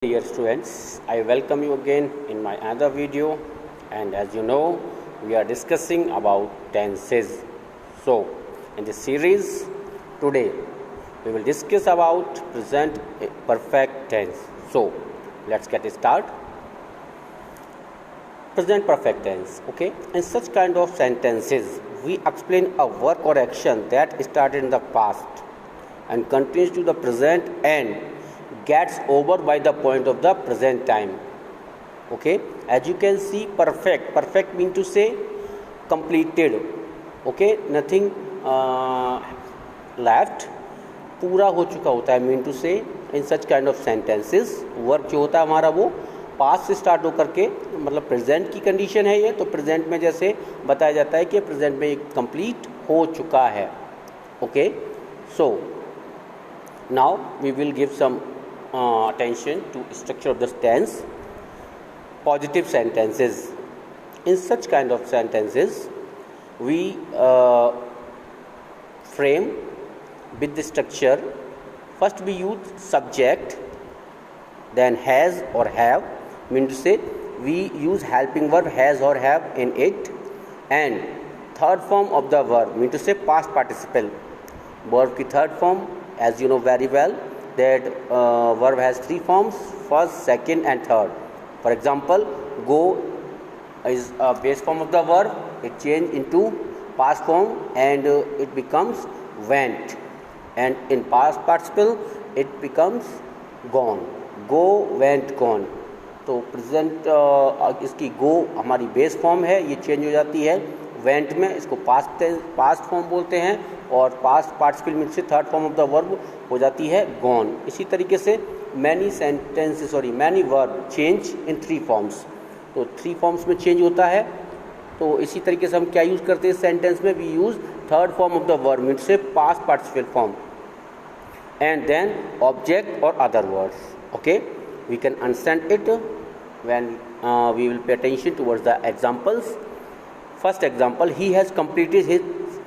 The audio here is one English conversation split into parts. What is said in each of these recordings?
Dear students, I welcome you again in my another video, and as you know, we are discussing about tenses. So, in this series, today we will discuss about present perfect tense. So, let's get started. Present perfect tense. Okay, in such kind of sentences, we explain a work or action that started in the past and continues to the present and gets over by the point of the present time. Okay, as you can see, perfect mean to say completed. Okay, nothing left, पूरा हो चुका होता है. Mean to say in such kind of sentences work जो होता है हमारा वो पास्ट से स्टार्ट होकर के, मतलब प्रेजेंट की कंडीशन है ये, तो प्रेजेंट में जैसे बताया जाता है कि प्रेजेंट में कंप्लीट हो चुका है. Okay, so now we will give some attention to structure of the tense. Positive sentences. In such kind of sentences, we frame with the structure. First we use subject, then has or have, mean to say we use helping verb has or have in it, and third form of the verb, mean to say past participle. Verb की third form, as you know very well, that verb has three forms: first, second and third. For example, go is a base form of the verb. It changed into past form and it becomes went, and in past participle it becomes gone. Go, went, gone. तो present इसकी go हमारी base form है, ये change हो जाती है went में, इसको पास्ट फॉर्म बोलते हैं, और पास्ट पार्टिसिपल मीन से third form of the verb हो जाती है गॉन. इसी तरीके से many verb change in three forms, तो थ्री फॉर्म्स में चेंज होता है. तो इसी तरीके से हम क्या यूज़ करते हैं सेंटेंस में, we use third form of the verb means past participle form and then object और other words. Okay, we can understand it when we will pay attention towards the examples. First example, he has completed his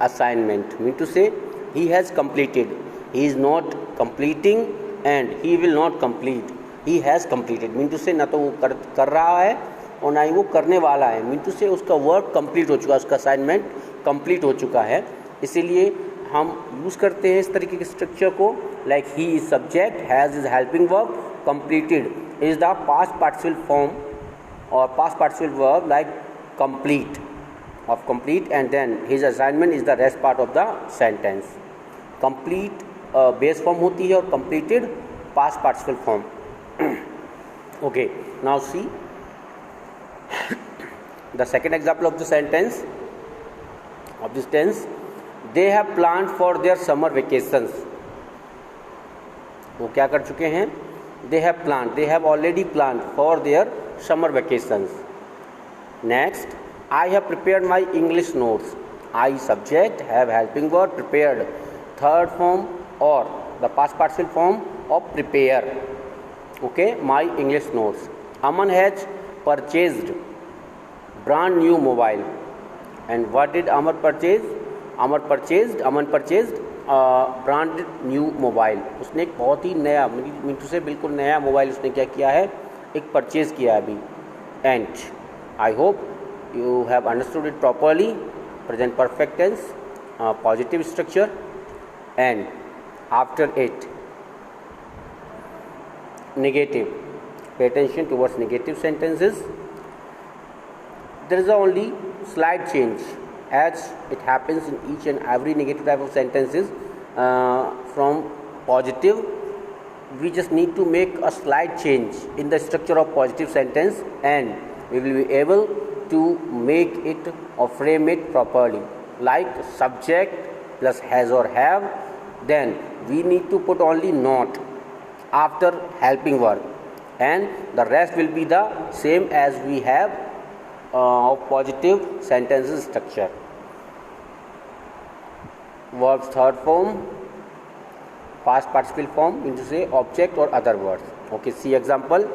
assignment, mean to say he has completed, he is not completing and he will not complete. He has completed mean to say ना तो वो कर रहा है और ना ही वो करने वाला है, mean to say उसका वर्क कंप्लीट हो चुका है, उसका असाइनमेंट कंप्लीट हो चुका है. इसीलिए हम यूज़ करते हैं इस तरीके के स्ट्रक्चर को, like he is subject, has is helping verb, completed is the past participle form or past participle verb like complete of complete, and then his assignment is the rest part of the sentence. Complete base form होती है और completed past participle form. Okay, now see the second example of the sentence of this tense. They have planned for their summer vacations. वो क्या कर चुके हैं? They have planned, they have already planned for their summer vacations. Next, I have prepared my English notes. I subject, have helping verb, prepared, third form or the past participle form of prepare. Okay, my English notes. Aman has purchased brand new mobile. And what did Aman purchase? Aman purchased brand new mobile. उसने एक बहुत ही नया, mean से बिल्कुल नया mobile उसने क्या किया है, एक परचेज़ किया है अभी. And I hope you have understood it properly. Present perfect tense, positive structure, and after it negative. Pay attention towards negative sentences. There is only slight change as it happens in each and every negative type of sentences. From positive, we just need to make a slight change in the structure of positive sentence and we will be able to make it or frame it properly, like subject plus has or have, then we need to put only not after helping verb and the rest will be the same as we have of positive sentences structure. Verbs third form, past participle form, mean to say object or other words. Okay, see example.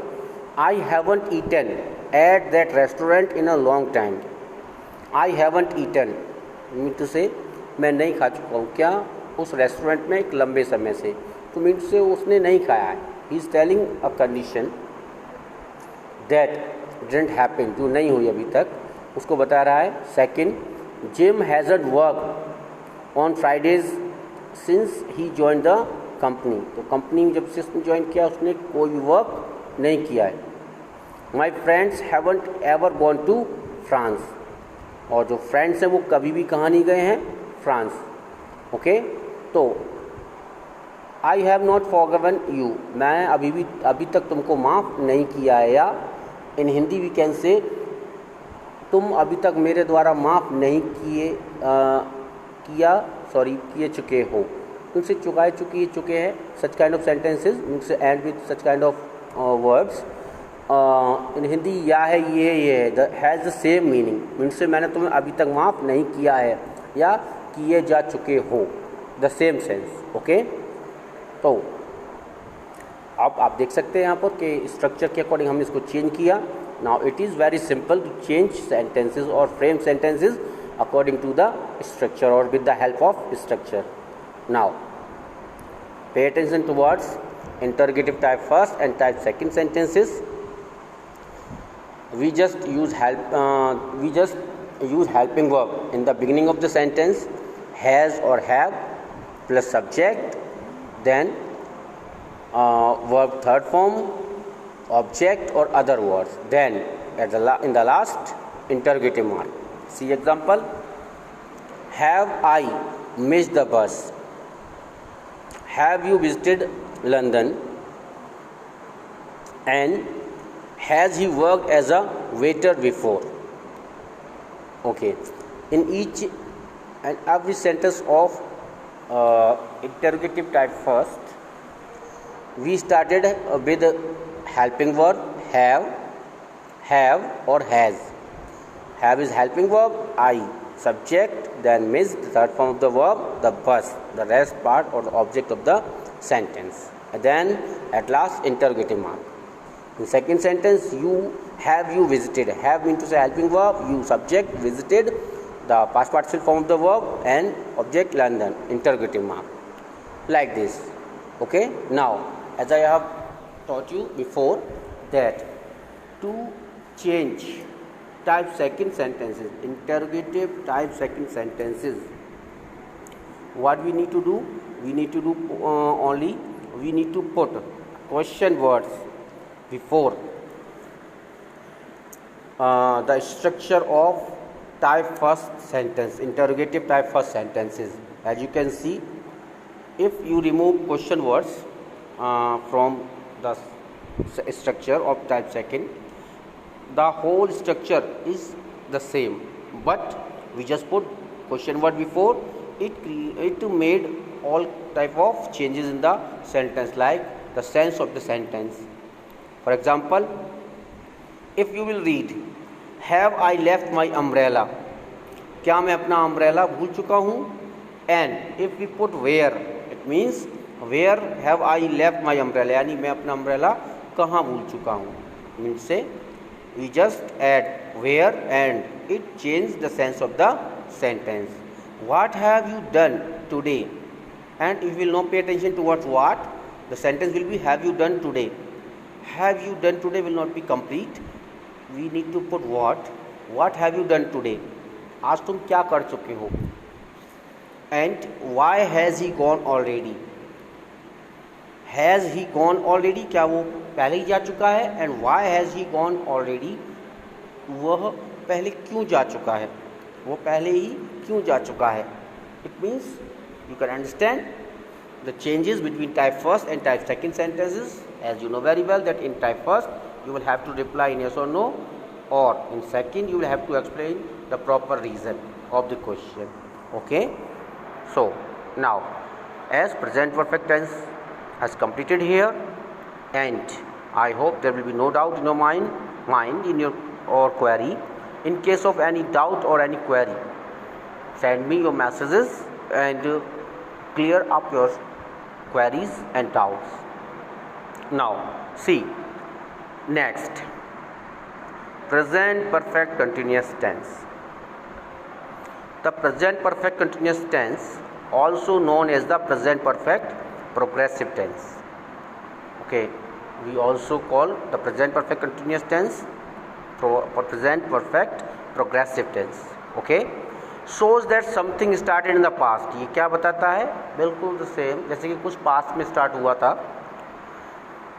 I haven't eaten at that restaurant in a long time. I haven't eaten mean to say मैं नहीं खा चुका हूँ क्या उस restaurant में एक लंबे समय से. तो मीन से उसने नहीं खाया है. He is telling a condition that didn't happen, जो नहीं हुई अभी तक, उसको बता रहा है. Second, gym hasn't work on Fridays since he join the company. तो कंपनी में जब से उसने ज्वाइन किया उसने कोई भी वर्क नहीं किया है. My friends haven't ever gone to France. और जो फ्रेंड्स हैं वो कभी भी कहाँ नहीं गए हैं, फ्रांस. ओके, तो I have not forgiven you, मैं अभी तक तुमको माफ़ नहीं किया है. या इन हिंदी वी कैन से तुम अभी तक मेरे द्वारा माफ़ नहीं किए चुके हो. तुमसे चुके हैं. सच काइंड ऑफ सेंटेंसेज उनसे and with such kind of words. In Hindi या है, ये है, हैज़ द सेम मीनिंग. उनसे मैंने तुम्हें अभी तक माफ़ नहीं किया है या किए जा चुके हो, द सेम सेंस. ओके, तो अब आप देख सकते हैं यहाँ पर कि स्ट्रक्चर के अकॉर्डिंग हमने इसको चेंज किया. Now it is very simple to change sentences और frame sentences according to the structure और with the help of structure. Now pay attention towards interrogative type first and type second sentences. We just use helping verb in the beginning of the sentence, has or have plus subject, then verb third form, object or other words, then in the last interrogative mark. See example, have I missed the bus? Have you visited London? And has he worked as a waiter before? Okay, in each and every sentence of interrogative type first, we started with helping verb have or has. Have is helping verb, I subject, then miss, the third form of the verb, the bus, the rest part or the object of the sentence, and then at last interrogative mark. In second sentence, you visited. Have means to say helping verb, you subject, visited, the past participle form of the verb, and object London, interrogative mark, like this. Okay, now as I have taught you before that to change type second sentences, interrogative type second sentences, what we need to do? We need to do we need to put question words before the structure of type first sentence, interrogative type first sentences. As you can see, if you remove question words from the structure of type second, the whole structure is the same, but we just put question word before it made all type of changes in the sentence, like the sense of the sentence. For example, if you will read, have I left my umbrella? क्या मैं अपना umbrella भूल चुका हूँ? And if we put where, it means where have I left my umbrella, यानी मैं अपना umbrella कहाँ भूल चुका हूँ. Means say we just add where and it changes the sense of the sentence. What have you done today? And if you will not pay attention towards what, the sentence will be have you done today. Have you done today will not be complete. We need to put what have you done today, आज तुम क्या कर चुके हो. And why has he gone already? Has he gone already, क्या वो पहले ही जा चुका है. And why has he gone already, वह पहले क्यों जा चुका है, वो पहले ही क्यों जा चुका है. It means you can understand the changes between type first and type second sentences. As you know very well that in type first you will have to reply in yes or no, or in second you will have to explain the proper reason of the question. Okay, so now as present perfect tense has completed here, and I hope there will be no doubt in your mind in your or query. In case of any doubt or any query, send me your messages and clear up your queries and doubts. Now see, next, present perfect continuous tense. The present perfect continuous tense, also known as the present perfect progressive tense. Okay, we also call the present perfect continuous tense present perfect progressive tense. Okay, shows that something started in the past. ये क्या बताता है? बिल्कुल the same जैसे कि कुछ past में start हुआ था,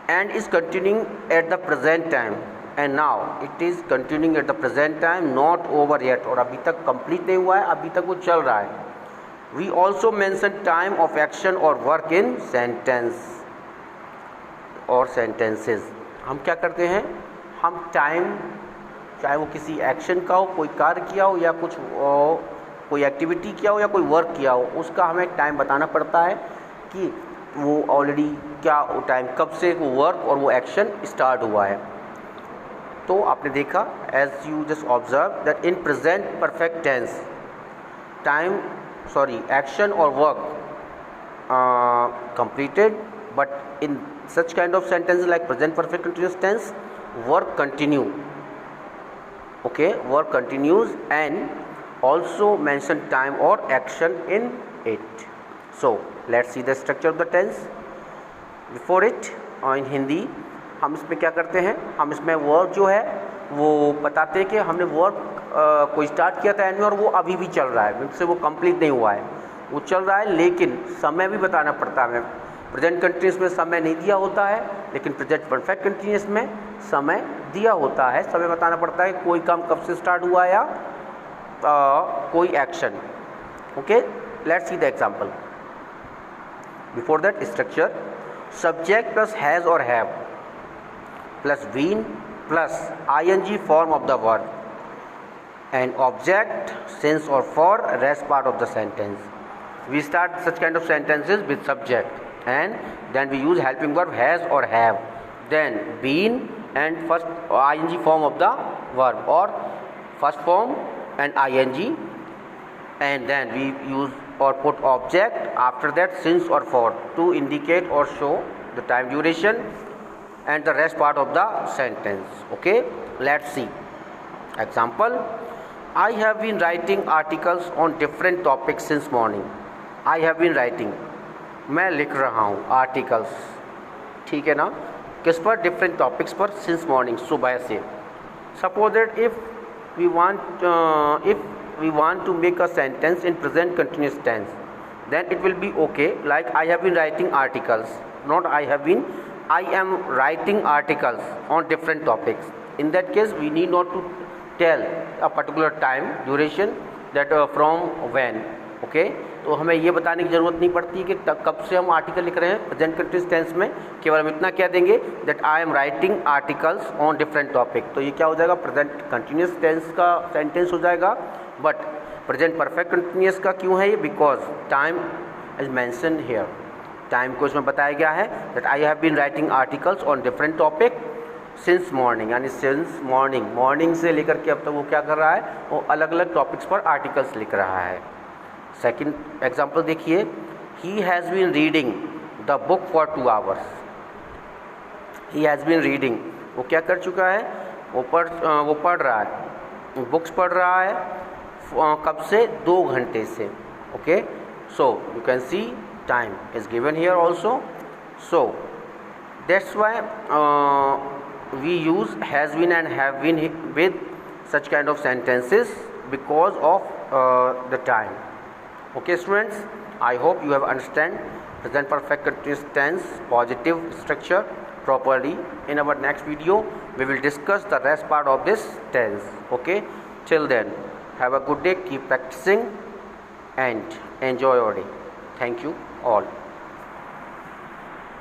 and is continuing at the present time, and now it is continuing at the present time, not over yet, और अभी तक complete नहीं हुआ है, अभी तक वो चल रहा है. We also mention time of action or work in sentence और sentences. हम क्या करते हैं? हम टाइम, चाहे वो किसी एक्शन का हो, कोई कार्य किया हो या कुछ कोई एक्टिविटी किया हो या कोई वर्क किया हो, उसका हमें टाइम बताना पड़ता है कि वो ऑलरेडी क्या टाइम कब से वो वर्क और वो एक्शन स्टार्ट हुआ है. तो आपने देखा, as you just observe that in present perfect tense time action or work completed, but in such kind of sentences like present perfect continuous tense, work continue. Okay, work continues, and also mention time or action in it. So let's see the structure of the tense. Before it, in Hindi हम इसमें क्या करते हैं? हम इसमें work जो है वो बताते हैं कि हमने वर्क कोई स्टार्ट किया था एंड में और वो अभी भी चल रहा है, उनसे वो कंप्लीट नहीं हुआ है, वो चल रहा है, लेकिन समय भी बताना पड़ता है हमें. प्रेजेंट कंटिन्यूस में समय नहीं दिया होता है, लेकिन प्रेजेंट परफेक्ट कंटिन्यूस में समय दिया होता है. समय बताना पड़ता है कोई काम कब से स्टार्ट हुआ या कोई action. Okay, let's see the example. Before that, structure subject plus has और have plus been plus ing form of the verb and object, since or for, rest part of the sentence. We start such kind of sentences with subject, and then we use helping verb has or have, then been and first ing form of the verb or first form and ing, and then we use or put object after that, since or for, to indicate or show the time duration and the rest part of the sentence. Okay, let's see example. I have been writing articles on different topics since morning. I have been writing, मैं लिख रहा हूँ articles, ठीक है ना, किस पर? different topics पर, since morning, सुबह से. Suppose that if we want to make a sentence in present continuous tense, then it will be okay like I have been writing articles, not I am writing articles on different topics. In that case, we need not to tell a particular time duration that from when. Okay, तो हमें ये बताने की ज़रूरत नहीं पड़ती कि कब से हम आर्टिकल लिख रहे हैं प्रेजेंट कंटिन्यूस टेंस में. केवल हम इतना कह देंगे that I am writing articles on different topic. तो ये क्या हो जाएगा? प्रेजेंट कंटिन्यूस टेंस का सेंटेंस हो जाएगा. बट प्रेजेंट परफेक्ट कंटिन्यूस का क्यों है ये? Because time is mention here. Time को इसमें बताया गया है that I have been writing articles on different topic since morning, यानी सिंस मॉर्निंग से लेकर के अब तक वो क्या कर रहा है? वो अलग अलग टॉपिक्स पर आर्टिकल्स लिख रहा है. सेकंड एग्जांपल देखिए. He has been reading the book for 2 hours. He has been reading, वो क्या कर चुका है? वो पढ़ रहा है, बुक्स पढ़ रहा है. कब से? 2 घंटे से. Okay, so you can see time is given here also. So that's why we use has been and have been with such kind of sentences because of the time. Okay students, I hope you have understand present perfect continuous tense positive structure properly. In our next video we will discuss the rest part of this tense. Okay, till then have a good day, keep practicing and enjoy your day. Thank you all.